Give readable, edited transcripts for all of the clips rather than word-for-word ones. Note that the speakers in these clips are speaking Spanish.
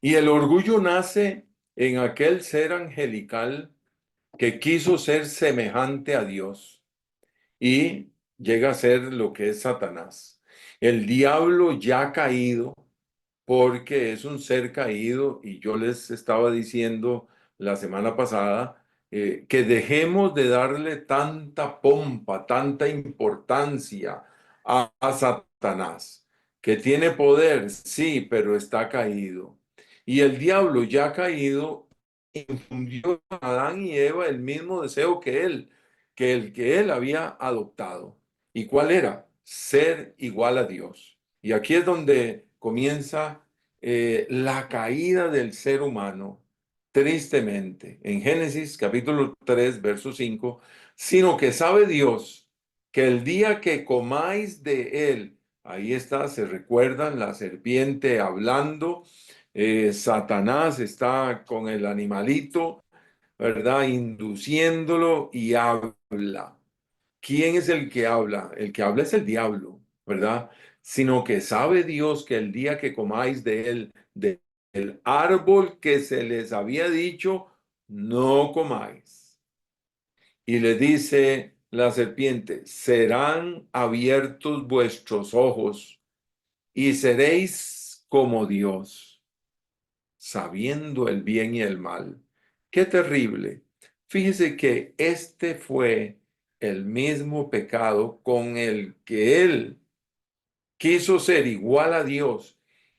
Y el orgullo nace en aquel ser angelical que quiso ser semejante a Dios y llega a ser lo que es Satanás. El diablo ya caído, porque es un ser caído, y yo les estaba diciendo la semana pasada que dejemos de darle tanta pompa, tanta importancia a Satanás, que tiene poder, sí, pero está caído. Y el diablo ya caído infundió a Adán y Eva el mismo deseo que él, que el que él había adoptado. ¿Y cuál era? Ser igual a Dios. Y aquí es donde comienza la caída del ser humano, tristemente, en Génesis capítulo 3, verso 5, sino que sabe Dios que el día que comáis de él, ahí está, se recuerdan la serpiente hablando, Satanás está con el animalito, ¿verdad? Induciéndolo y habla. ¿Quién es el que habla? El que habla es el diablo, ¿verdad? Sino que sabe Dios que el día que comáis de él, del árbol que se les había dicho, no comáis. Y le dice la serpiente, serán abiertos vuestros ojos y seréis como Dios, sabiendo el bien y el mal. Qué terrible. Fíjese que este fue el mismo pecado con el que él quiso ser igual a Dios,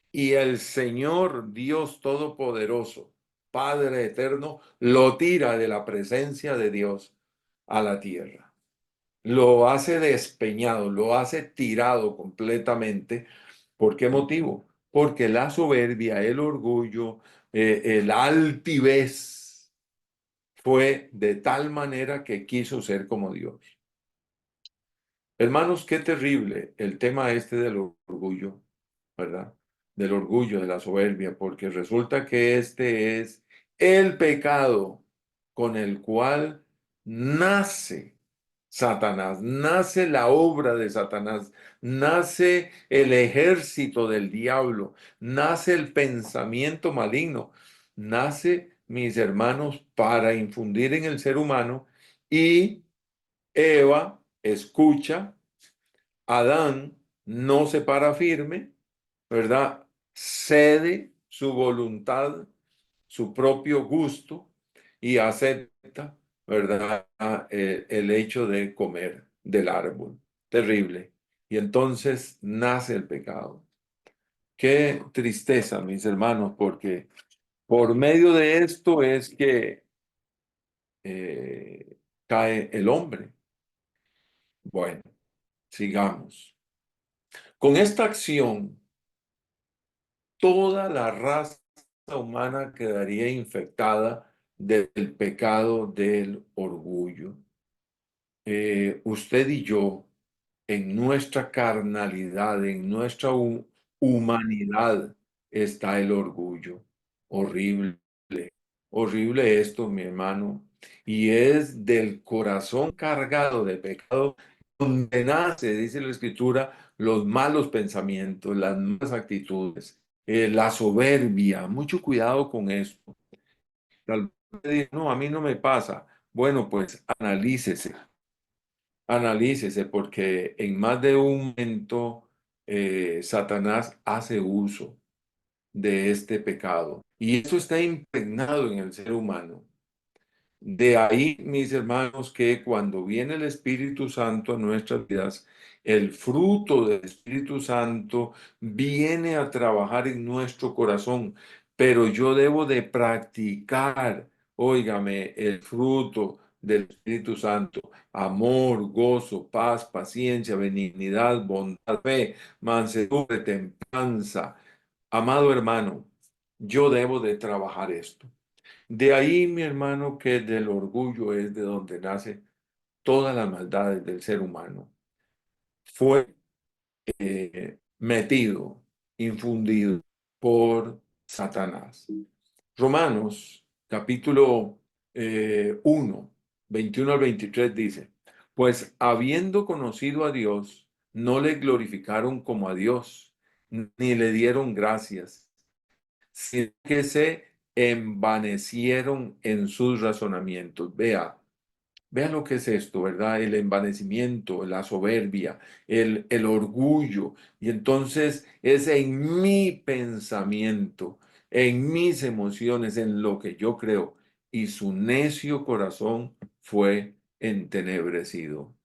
y el Señor Dios Todopoderoso, Padre eterno, lo tira de la presencia de Dios a la tierra. Lo hace despeñado, lo hace tirado completamente. ¿Por qué motivo? Porque la soberbia, el orgullo, el altivez fue de tal manera que quiso ser como Dios. Hermanos, qué terrible el tema este del orgullo, ¿verdad? Del orgullo, de la soberbia, porque resulta que este es el pecado con el cual nace Satanás, nace la obra de Satanás, nace el ejército del diablo, nace el pensamiento maligno, nace, mis hermanos, para infundir en el ser humano. Y Eva escucha, Adán no se para firme, ¿verdad? Cede su voluntad, su propio gusto y acepta, ¿verdad? El hecho de comer del árbol. Terrible. Y entonces nace el pecado. Qué tristeza, mis hermanos, porque por medio de esto es que cae el hombre. Bueno, sigamos. Con esta acción, toda la raza humana quedaría infectada del pecado del orgullo. Usted y yo, en nuestra carnalidad, en nuestra humanidad, está el orgullo. Horrible, horrible esto, mi hermano. Y es del corazón cargado de pecado donde nace, dice la Escritura, los malos pensamientos, las malas actitudes, la soberbia. Mucho cuidado con esto. Tal vez diga, no, a mí no me pasa. Bueno, pues analícese, porque en más de un momento Satanás hace uso de este pecado. Y eso está impregnado en el ser humano. De ahí, mis hermanos, que cuando viene el Espíritu Santo a nuestras vidas, el fruto del Espíritu Santo viene a trabajar en nuestro corazón, pero yo debo de practicar, óigame, el fruto del Espíritu Santo: amor, gozo, paz, paciencia, benignidad, bondad, fe, mansedumbre, templanza. Amado hermano, yo debo de trabajar esto. De ahí, mi hermano, que del orgullo es de donde nace todas las maldades del ser humano. Fue metido, infundido por Satanás. Romanos, capítulo 1, 21 al 23 dice: pues habiendo conocido a Dios, no le glorificaron como a Dios, ni le dieron gracias, sino que se envanecieron en sus razonamientos. Vea lo que es esto, ¿verdad? El envanecimiento, la soberbia, el orgullo. Y entonces es en mi pensamiento, en mis emociones, en lo que yo creo. Y su necio corazón fue entenebrecido.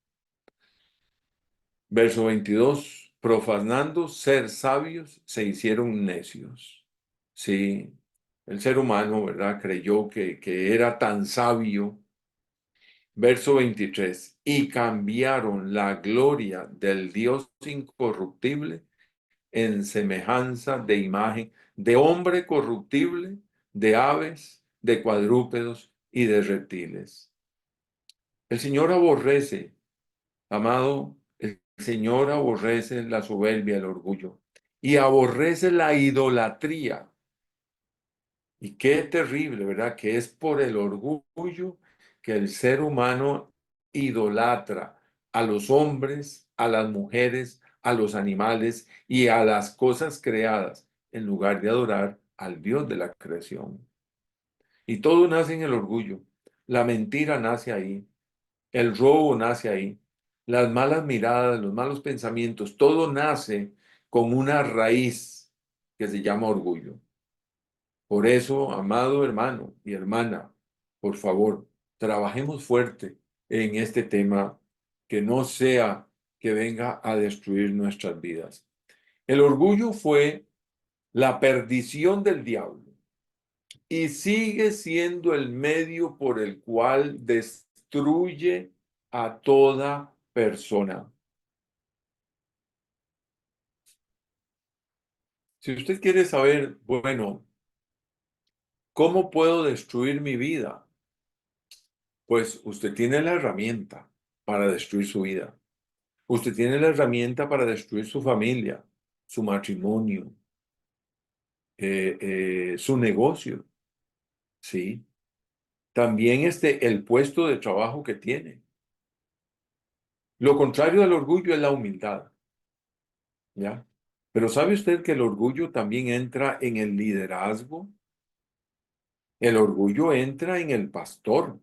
Verso 22, profanando ser sabios, se hicieron necios. Sí, el ser humano, ¿verdad? Creyó que era tan sabio. Verso 23, y cambiaron la gloria del Dios incorruptible en semejanza de imagen de hombre corruptible, de aves, de cuadrúpedos y de reptiles. El Señor aborrece, amado, el Señor aborrece la soberbia, el orgullo, y aborrece la idolatría. Y qué terrible, ¿verdad? Que es por el orgullo que el ser humano idolatra a los hombres, a las mujeres, a los animales y a las cosas creadas, en lugar de adorar al Dios de la creación. Y todo nace en el orgullo. La mentira nace ahí. El robo nace ahí. Las malas miradas, los malos pensamientos, todo nace con una raíz que se llama orgullo. Por eso, amado hermano y hermana, por favor, trabajemos fuerte en este tema, que no sea que venga a destruir nuestras vidas. El orgullo fue la perdición del diablo y sigue siendo el medio por el cual destruye a toda persona. Si usted quiere saber, bueno, ¿cómo puedo destruir mi vida? Pues usted tiene la herramienta para destruir su vida. Usted tiene la herramienta para destruir su familia, su matrimonio, su negocio, ¿sí? También el puesto de trabajo que tiene. Lo contrario del orgullo es la humildad, ¿ya? Pero ¿sabe usted que el orgullo también entra en el liderazgo? El orgullo entra en el pastor.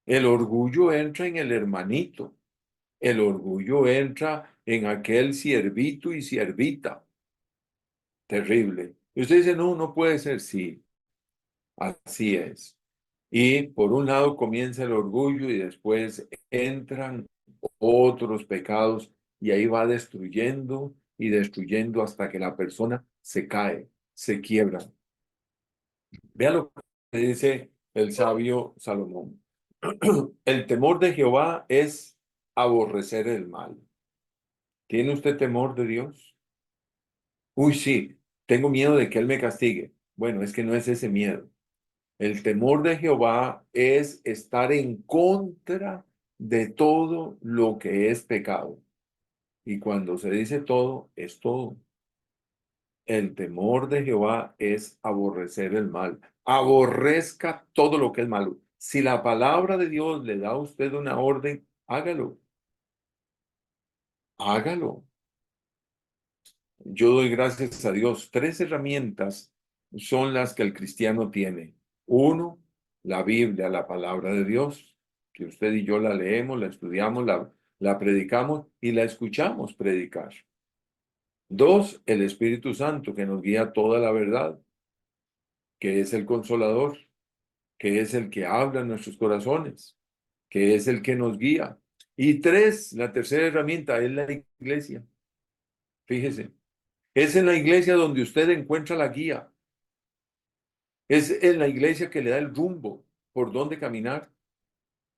El orgullo entra en el hermanito. El orgullo entra en aquel siervito y siervita. Terrible. Y usted dice, no, no puede ser. Sí, así es. Y por un lado comienza el orgullo y después entran otros pecados y ahí va destruyendo y destruyendo hasta que la persona se cae, se quiebra. Vea lo que dice el sabio Salomón. El temor de Jehová es aborrecer el mal. ¿Tiene usted temor de Dios? Uy, sí, tengo miedo de que Él me castigue. Bueno, es que no es ese miedo. El temor de Jehová es estar en contra de todo lo que es pecado. Y cuando se dice todo, es todo. El temor de Jehová es aborrecer el mal. Aborrezca todo lo que es malo. Si la palabra de Dios le da a usted una orden, hágalo. Hágalo. Yo doy gracias a Dios. Tres herramientas son las que el cristiano tiene. Uno, la Biblia, la palabra de Dios, que usted y yo la leemos, la estudiamos, la predicamos y la escuchamos predicar. Dos, el Espíritu Santo, que nos guía toda la verdad, que es el consolador, que es el que habla en nuestros corazones, que es el que nos guía. Y tres, la tercera herramienta es la iglesia. Fíjese, es en la iglesia donde usted encuentra la guía. Es en la iglesia que le da el rumbo por dónde caminar.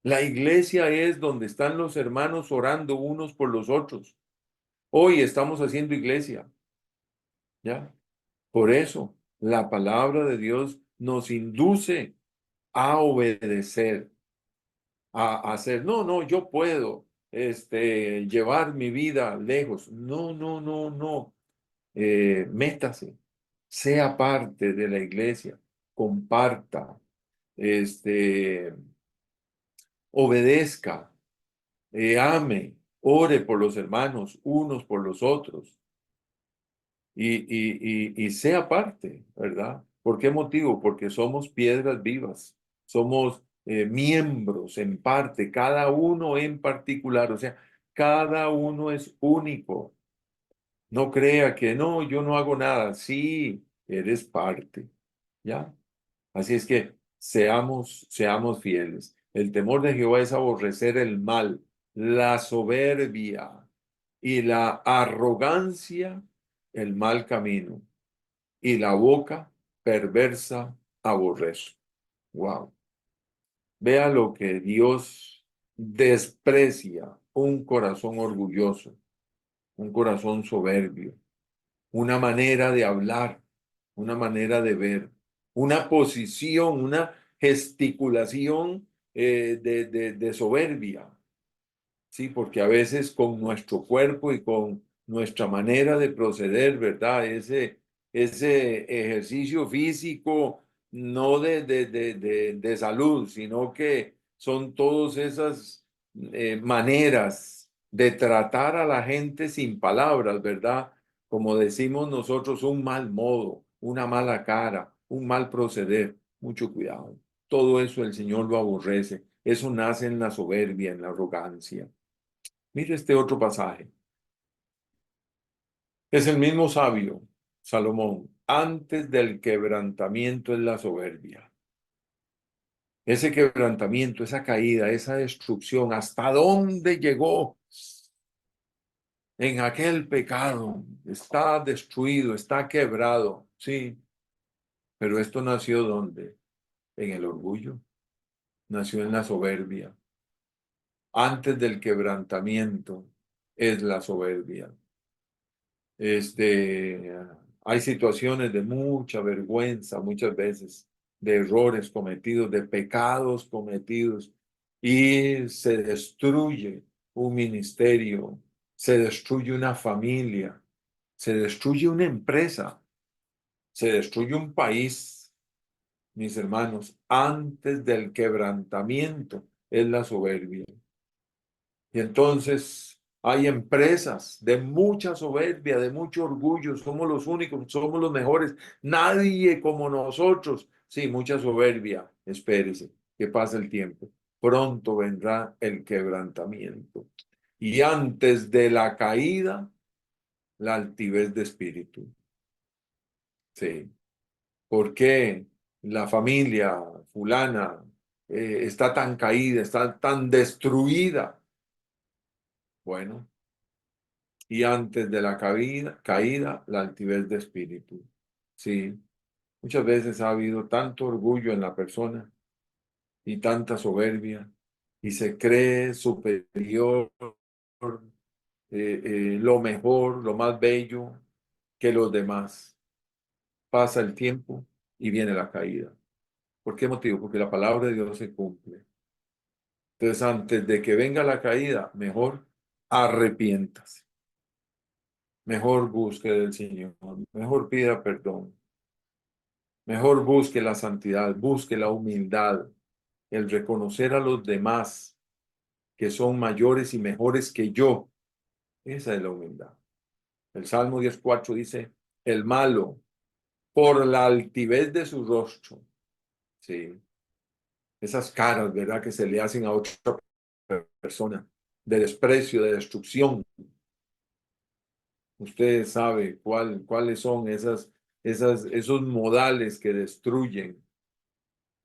La iglesia es donde están los hermanos orando unos por los otros. Hoy estamos haciendo iglesia, ¿ya? Por eso la palabra de Dios nos induce a obedecer, a hacer, no, no, yo puedo llevar mi vida lejos. No, no, no, no. Métase, sea parte de la iglesia, comparta, este, obedezca, ame, ore por los hermanos, unos por los otros, y sea parte, ¿verdad? ¿Por qué motivo? Porque somos piedras vivas, somos miembros en parte, cada uno en particular, o sea, cada uno es único. No crea que no, yo no hago nada. Sí, eres parte, ¿ya? Así es que seamos fieles. El temor de Jehová es aborrecer el mal, la soberbia y la arrogancia, el mal camino, y la boca perversa aborrezco. Wow. Vea lo que Dios desprecia: un corazón orgulloso, un corazón soberbio, una manera de hablar, una manera de ver, una posición, una gesticulación de soberbia. Sí, porque a veces con nuestro cuerpo y con nuestra manera de proceder, ¿verdad? Ese ejercicio físico no de salud, sino que son todas esas maneras de tratar a la gente sin palabras, ¿verdad? Como decimos nosotros, un mal modo, una mala cara, un mal proceder. Mucho cuidado. Todo eso el Señor lo aborrece. Eso nace en la soberbia, en la arrogancia. Mire este otro pasaje. Es el mismo sabio, Salomón. Antes del quebrantamiento es la soberbia. Ese quebrantamiento, esa caída, esa destrucción, ¿hasta dónde llegó en aquel pecado? Está destruido, está quebrado. Sí, pero esto nació ¿dónde? En el orgullo, nació en la soberbia. Antes del quebrantamiento es la soberbia. Este, hay situaciones de mucha vergüenza muchas veces, de errores cometidos, de pecados cometidos, y se destruye un ministerio, se destruye una familia, se destruye una empresa, se destruye un país, mis hermanos, antes del quebrantamiento es la soberbia. Y entonces hay empresas de mucha soberbia, de mucho orgullo, somos los únicos, somos los mejores, nadie como nosotros. Sí, mucha soberbia, espérese, que pase el tiempo. Pronto vendrá el quebrantamiento. Y antes de la caída, la altivez de espíritu. Sí. ¿Por qué la familia fulana está tan caída, está tan destruida? Bueno, y antes de la caída, la altivez de espíritu. Sí, muchas veces ha habido tanto orgullo en la persona y tanta soberbia y se cree superior, lo mejor, lo más bello que los demás. Pasa el tiempo y viene la caída. ¿Por qué motivo? Porque la palabra de Dios se cumple. Entonces, antes de que venga la caída, mejor arrepiéntase. Mejor busque del Señor, mejor pida perdón, mejor busque la santidad, busque la humildad, el reconocer a los demás que son mayores y mejores que yo. Esa es la humildad. El Salmo 10:4 dice: el malo, por la altivez de su rostro, sí, esas caras, ¿verdad?, que se le hacen a otra persona, de desprecio, de destrucción. Usted sabe cuáles son esos modales que destruyen.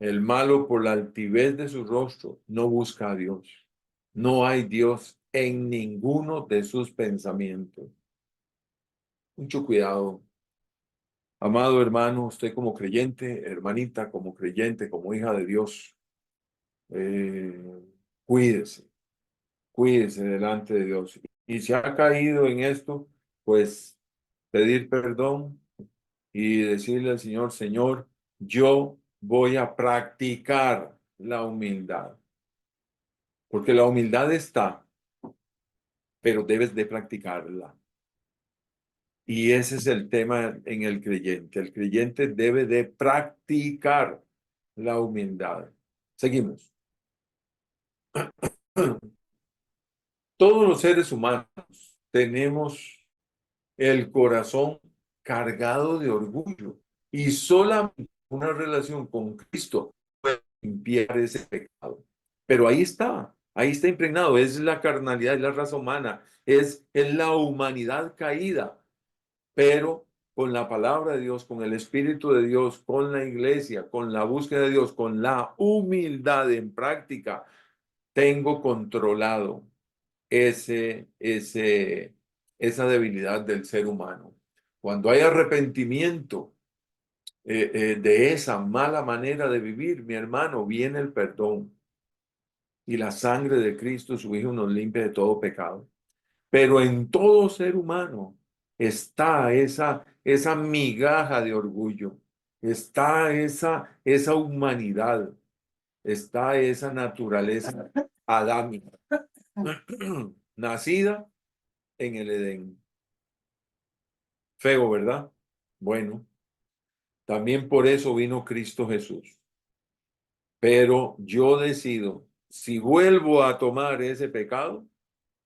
El malo, por la altivez de su rostro, no busca a Dios. No hay Dios en ninguno de sus pensamientos. Mucho cuidado. Amado hermano, usted como creyente, hermanita, como creyente, como hija de Dios, eh, cuídese, cuídese delante de Dios. Y si ha caído en esto, pues pedir perdón y decirle al Señor: Señor, yo voy a practicar la humildad. Porque la humildad está, pero debes de practicarla. Y ese es el tema en el creyente. El creyente debe de practicar la humildad. Seguimos. Todos los seres humanos tenemos el corazón cargado de orgullo Y solamente una relación con Cristo puede limpiar ese pecado. Pero ahí está impregnado, es la carnalidad, es la raza humana, es la humanidad caída, pero con la palabra de Dios, con el Espíritu de Dios, con la iglesia, con la búsqueda de Dios, con la humildad en práctica, tengo controlado esa debilidad del ser humano. Cuando hay arrepentimiento de esa mala manera de vivir, mi hermano, viene el perdón y la sangre de Cristo, su Hijo, nos limpia de todo pecado. Pero en todo ser humano está esa migaja de orgullo, está esa humanidad, está esa naturaleza adámica, nacida en el Edén. Feo, ¿verdad? Bueno, también por eso vino Cristo Jesús. Pero yo decido si vuelvo a tomar ese pecado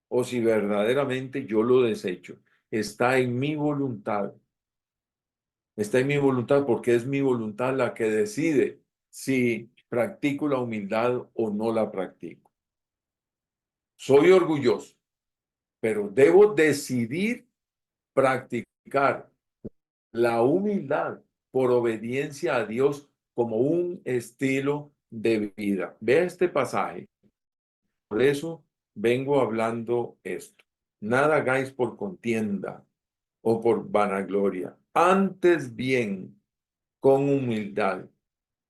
o si verdaderamente yo lo desecho. Está en mi voluntad. Está en mi voluntad porque es mi voluntad la que decide si practico la humildad o no la practico. Soy orgulloso, pero debo decidir practicar la humildad por obediencia a Dios como un estilo de vida. Vea este pasaje. Por eso vengo hablando esto. Nada hagáis por contienda o por vanagloria. Antes bien, con humildad.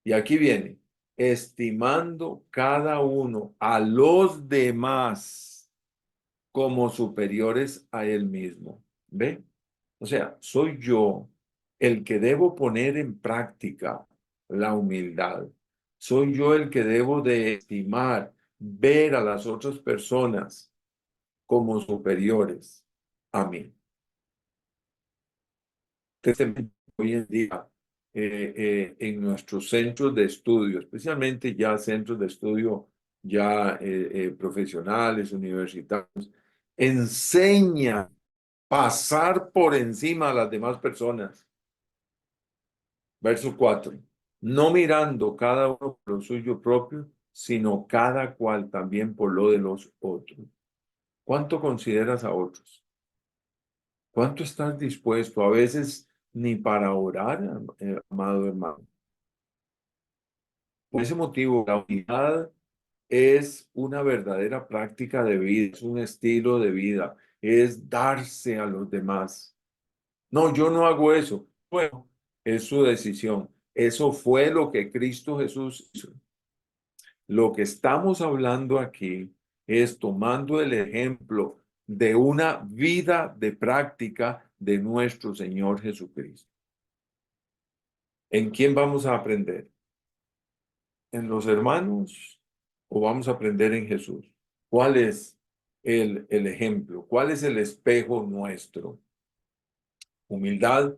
Y aquí viene, estimando cada uno a los demás como superiores a él mismo. ¿Ve? O sea, soy yo el que debo poner en práctica la humildad. Soy yo el que debo de estimar, ver a las otras personas como superiores a mí. Tristemente, hoy en día, en nuestros centros de estudio, especialmente ya centros de estudio ya profesionales, universitarios, enseñan pasar por encima a las demás personas. Verso 4. No mirando cada uno por lo suyo propio, sino cada cual también por lo de los otros. ¿Cuánto consideras a otros? ¿Cuánto estás dispuesto? A veces ni para orar, amado hermano. Por ese motivo, la unidad es una verdadera práctica de vida, es un estilo de vida, es darse a los demás. No, yo no hago eso. Bueno, es su decisión. Eso fue lo que Cristo Jesús hizo. Lo que estamos hablando aquí es tomando el ejemplo de una vida de práctica de nuestro Señor Jesucristo. ¿En quién vamos a aprender? ¿En los hermanos o vamos a aprender en Jesús? ¿Cuál es el ejemplo? ¿Cuál es el espejo nuestro? Humildad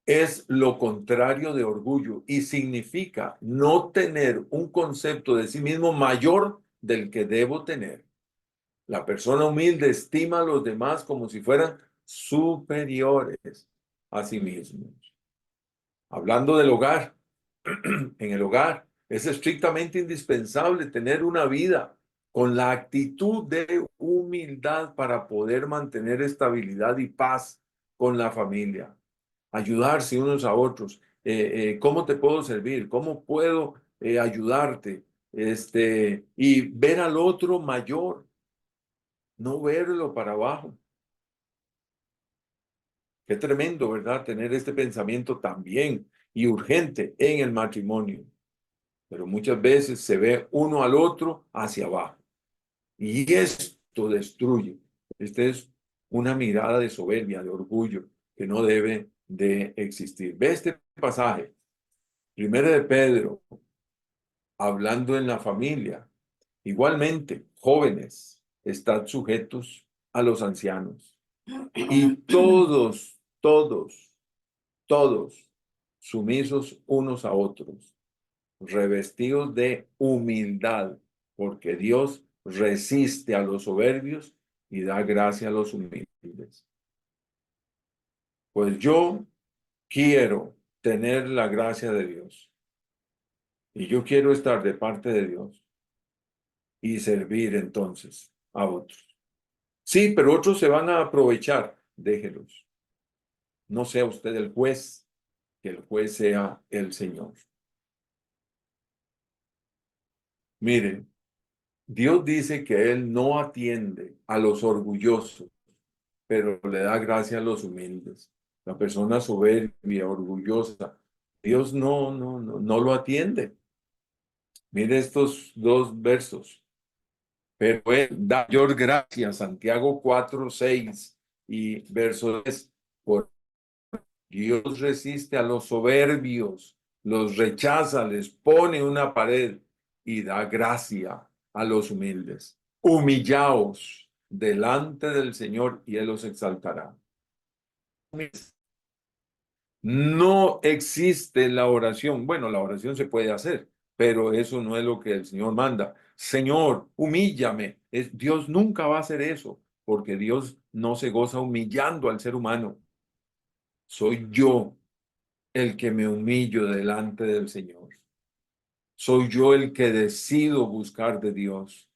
es lo contrario de orgullo y significa no tener un concepto de sí mismo mayor del que debo tener. La persona humilde estima a los demás como si fueran superiores a sí mismos. Hablando del hogar, en el hogar es estrictamente indispensable tener una vida con la actitud de humildad para poder mantener estabilidad y paz con la familia. Ayudarse unos a otros. ¿Cómo te puedo servir? ¿Cómo puedo ayudarte? Y ver al otro mayor, no verlo para abajo. Qué tremendo, ¿verdad? Tener este pensamiento también y urgente en el matrimonio. Pero muchas veces se ve uno al otro hacia abajo. Y esto destruye. Esta es una mirada de soberbia, de orgullo, que no debe de existir. Ve este pasaje, primero de Pedro, hablando en la familia. Igualmente, jóvenes, están sujetos a los ancianos. Y todos, sumisos unos a otros, revestidos de humildad, porque Dios resiste a los soberbios y da gracia a los humildes. Pues yo quiero tener la gracia de Dios. Y yo quiero estar de parte de Dios y servir entonces a otros. Sí, pero otros se van a aprovechar. Déjelos. No sea usted el juez, que el juez sea el Señor. Miren, Dios dice que Él no atiende a los orgullosos, pero le da gracia a los humildes. La persona soberbia, orgullosa, Dios no lo atiende. Mire estos dos versos. Pero Él da mayor gracia, Santiago 4:6 y verso 10. Por Dios resiste a los soberbios, los rechaza, les pone una pared y da gracia a los humildes. Humillaos delante del Señor y Él los exaltará. No existe la oración. Bueno, la oración se puede hacer, pero eso no es lo que el Señor manda. Señor, humíllame. Dios nunca va a hacer eso, porque Dios no se goza humillando al ser humano. Soy yo el que me humillo delante del Señor. Soy yo el que decido buscar de Dios.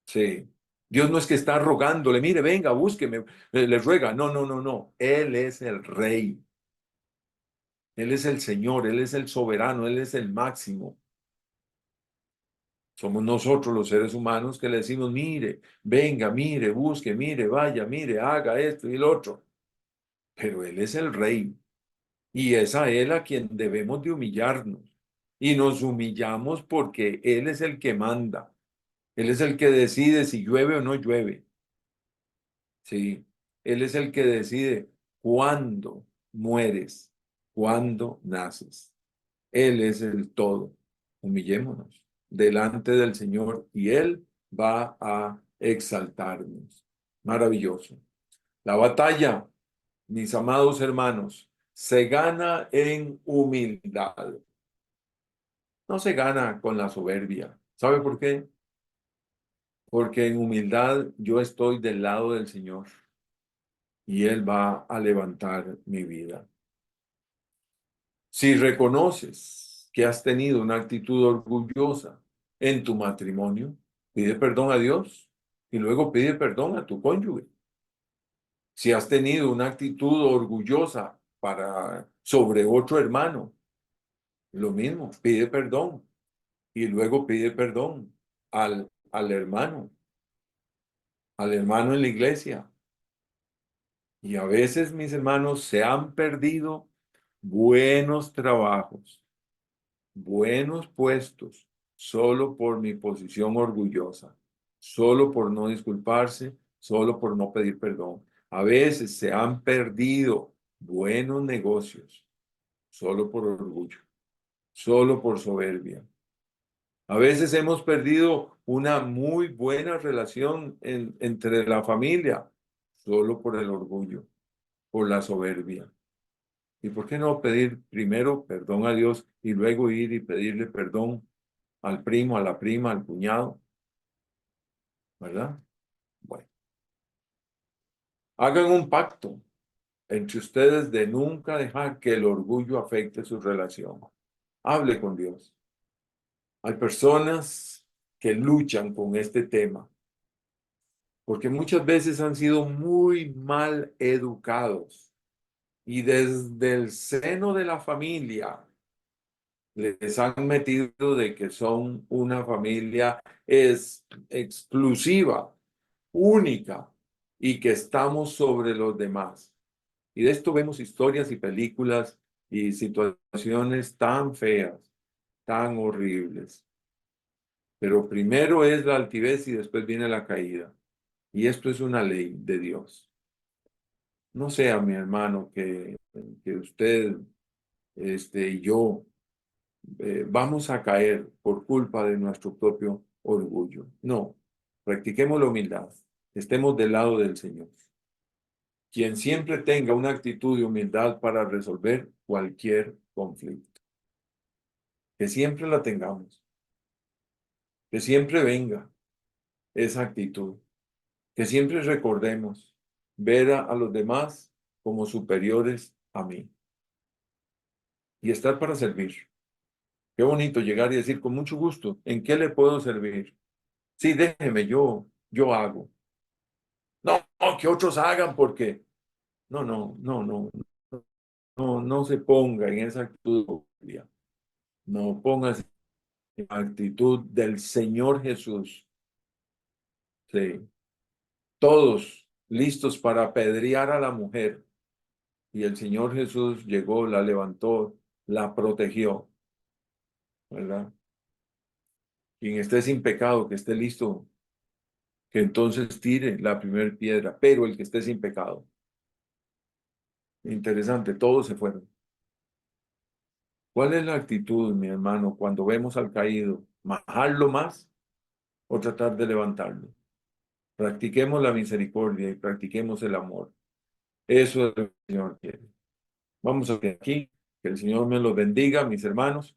Sí. Dios no es que está rogándole, mire, venga, búsqueme, le ruega. No. Él es el rey. Él es el Señor, Él es el soberano, Él es el máximo. Somos nosotros los seres humanos que le decimos, mire, venga, mire, busque, mire, vaya, mire, haga esto y lo otro. Pero Él es el rey y es a Él a quien debemos de humillarnos. Y nos humillamos porque Él es el que manda. Él es el que decide si llueve o no llueve. Sí, Él es el que decide cuándo mueres, cuándo naces. Él es el todo. Humillémonos delante del Señor y Él va a exaltarnos. Maravilloso. La batalla, mis amados hermanos, se gana en humildad. No se gana con la soberbia. ¿Sabe por qué? Porque en humildad yo estoy del lado del Señor y Él va a levantar mi vida. Si reconoces que has tenido una actitud orgullosa en tu matrimonio, pide perdón a Dios y luego pide perdón a tu cónyuge. Si has tenido una actitud orgullosa sobre otro hermano, lo mismo, pide perdón y luego pide perdón al hermano en la iglesia. Y a veces, mis hermanos, se han perdido buenos trabajos, buenos puestos, solo por mi posición orgullosa, solo por no disculparse, solo por no pedir perdón. A veces se han perdido buenos negocios, solo por orgullo, solo por soberbia. A veces hemos perdido una muy buena relación entre la familia, solo por el orgullo, por la soberbia. ¿Y por qué no pedir primero perdón a Dios y luego ir y pedirle perdón al primo, a la prima, al cuñado? ¿Verdad? Bueno, hagan un pacto entre ustedes de nunca dejar que el orgullo afecte su relación. Hable con Dios. Hay personas que luchan con este tema porque muchas veces han sido muy mal educados y desde el seno de la familia les han metido de que son una familia exclusiva, única y que estamos sobre los demás. Y de esto vemos historias y películas y situaciones tan feas, tan horribles. Pero primero es la altivez y después viene la caída. Y esto es una ley de Dios. No sea, mi hermano, que usted y yo vamos a caer por culpa de nuestro propio orgullo. No, practiquemos la humildad. Estemos del lado del Señor. Quien siempre tenga una actitud de humildad para resolver cualquier conflicto. Que siempre la tengamos. Que siempre venga esa actitud. Que siempre recordemos ver a los demás como superiores a mí. y estar para servir. Qué bonito llegar y decir con mucho gusto, ¿en qué le puedo servir? Sí, déjeme, yo hago. No, no, que otros hagan porque no se ponga en esa actitud. No pongas en la actitud del Señor Jesús. Sí. Todos listos para apedrear a la mujer. Y el Señor Jesús llegó, la levantó, la protegió, ¿verdad? Quien esté sin pecado, que esté listo, que entonces tire la primera piedra, pero el que esté sin pecado. Interesante, todos se fueron. ¿Cuál es la actitud, mi hermano, cuando vemos al caído? ¿Majarlo más o tratar de levantarlo? Practiquemos la misericordia y practiquemos el amor. Eso es lo que el Señor quiere. Vamos a ver aquí. Que el Señor me los bendiga, mis hermanos.